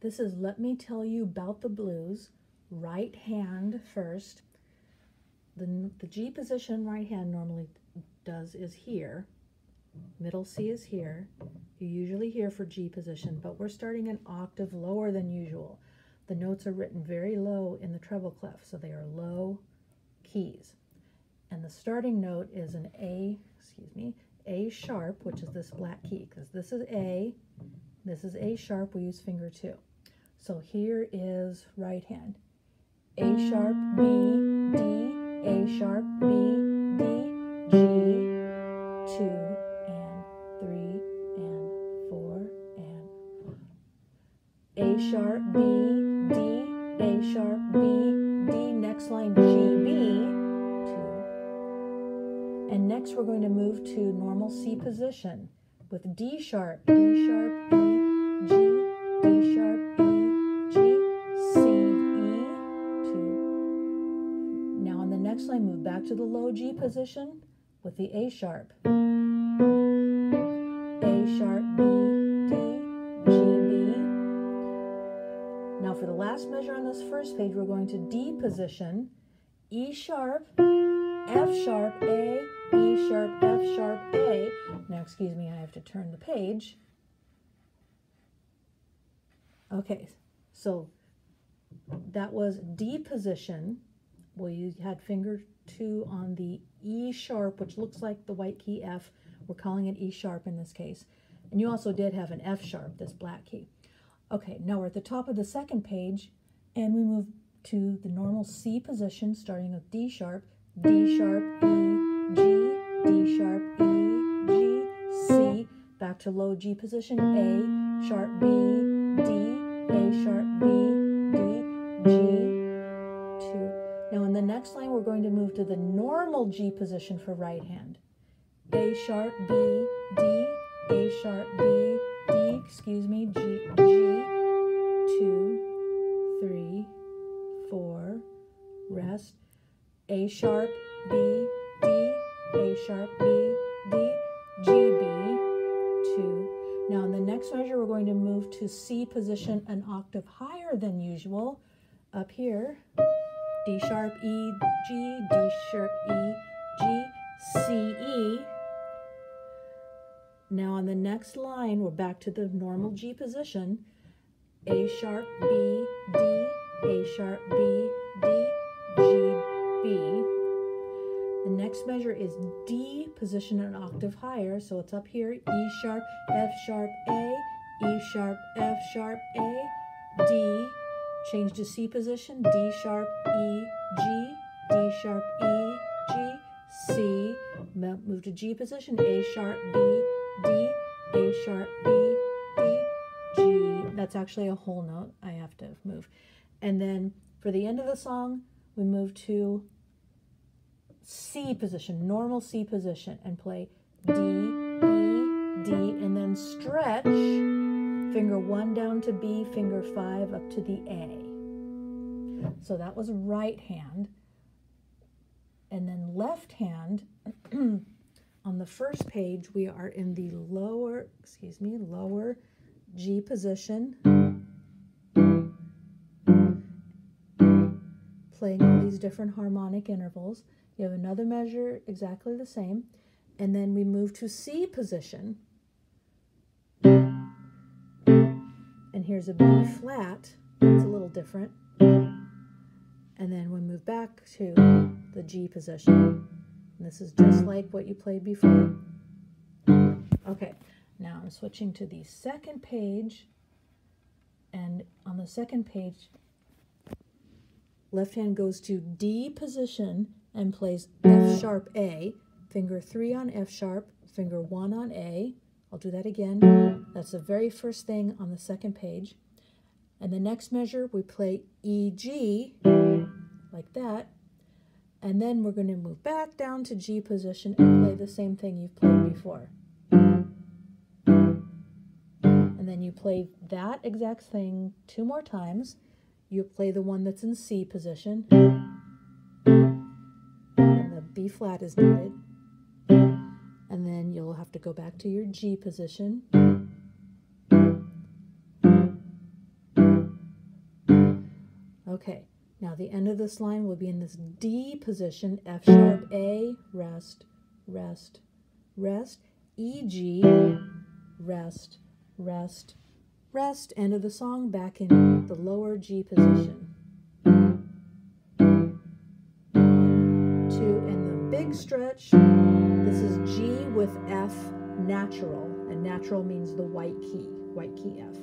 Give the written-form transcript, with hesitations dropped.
This is Let Me Tell You About the Blues, right hand first. The G position right hand normally does is here. Middle C is here. You usually hear for G position, but we're starting an octave lower than usual. The notes are written very low in the treble clef, so they are low keys. And the starting note is an A sharp, which is this black key, because this is A sharp, we use finger 2. So here is right hand. A sharp, B, D, A sharp, B, D, G, 2 and 3 and 4 and 1. A sharp, B, D, A sharp, B, D, next line G, B, 2. And next we're going to move to normal C position with D sharp, E, G, D sharp, E, G, C, E, 2. Now on the next line, move back to the low G position with the A sharp. A sharp, B, D, G, B. Now for the last measure on this first page, we're going to D position, E sharp, F sharp, A, E sharp, F sharp, A. Now, excuse me, I have to turn the page. Okay, so that was D position. Well, you had finger 2 on the E sharp, which looks like the white key F. We're calling it E sharp in this case. And you also did have an F sharp, this black key. Okay, now we're at the top of the second page, and we move to the normal C position, starting with D sharp, D sharp, E, G, D sharp, E, G, C, back to low G position, A, sharp, B, D, A sharp, B, D, G, 2. Now in the next line, we're going to move to the normal G position for right hand. A sharp, B, D, A sharp, B, D, G, 2, 3, 4, rest. A sharp, B, D, A sharp, B, D, G, B, 2. Now in the next measure, we're going to move to C position an octave higher than usual. Up here, D sharp, E, G, D sharp, E, G, C, E. Now on the next line, we're back to the normal G position. A sharp, B, D, A sharp, B, D, G, B. The next measure is D position an octave higher, so it's up here, E sharp, F sharp, A, E sharp, F sharp, A, D. Change to C position, D sharp, E, G, D sharp, E, G, C. Move to G position, A sharp, B, D, A sharp, B, D, G. That's actually a whole note I have to move. And then for the end of the song, we move to C position, normal C position, and play D, E, D, and then stretch finger 1 down to B, finger 5 up to the A. So that was right hand. And then left hand, on the first page, we are in the lower G position, playing all these different harmonic intervals. You have another measure exactly the same, and then we move to C position, and here's a B flat. That's a little different. And then we move back to the G position. And this is just like what you played before. Okay, now I'm switching to the second page, and on the second page, left hand goes to D position and plays F sharp A, finger 3 on F sharp, finger 1 on A. I'll do that again. That's the very first thing on the second page. And the next measure, we play E, G, like that. And then we're going to move back down to G position and play the same thing you've played before. And then you play that exact thing 2 more times. You play the one that's in C position. And the B flat is noted. And then you'll have to go back to your G position. Okay, now the end of this line will be in this D position, F sharp, A, rest, rest, rest, E, G, rest, rest, rest. End of the song, back in the lower G position. 1, 2, and the big stretch. This is G with F natural, and natural means the white key F.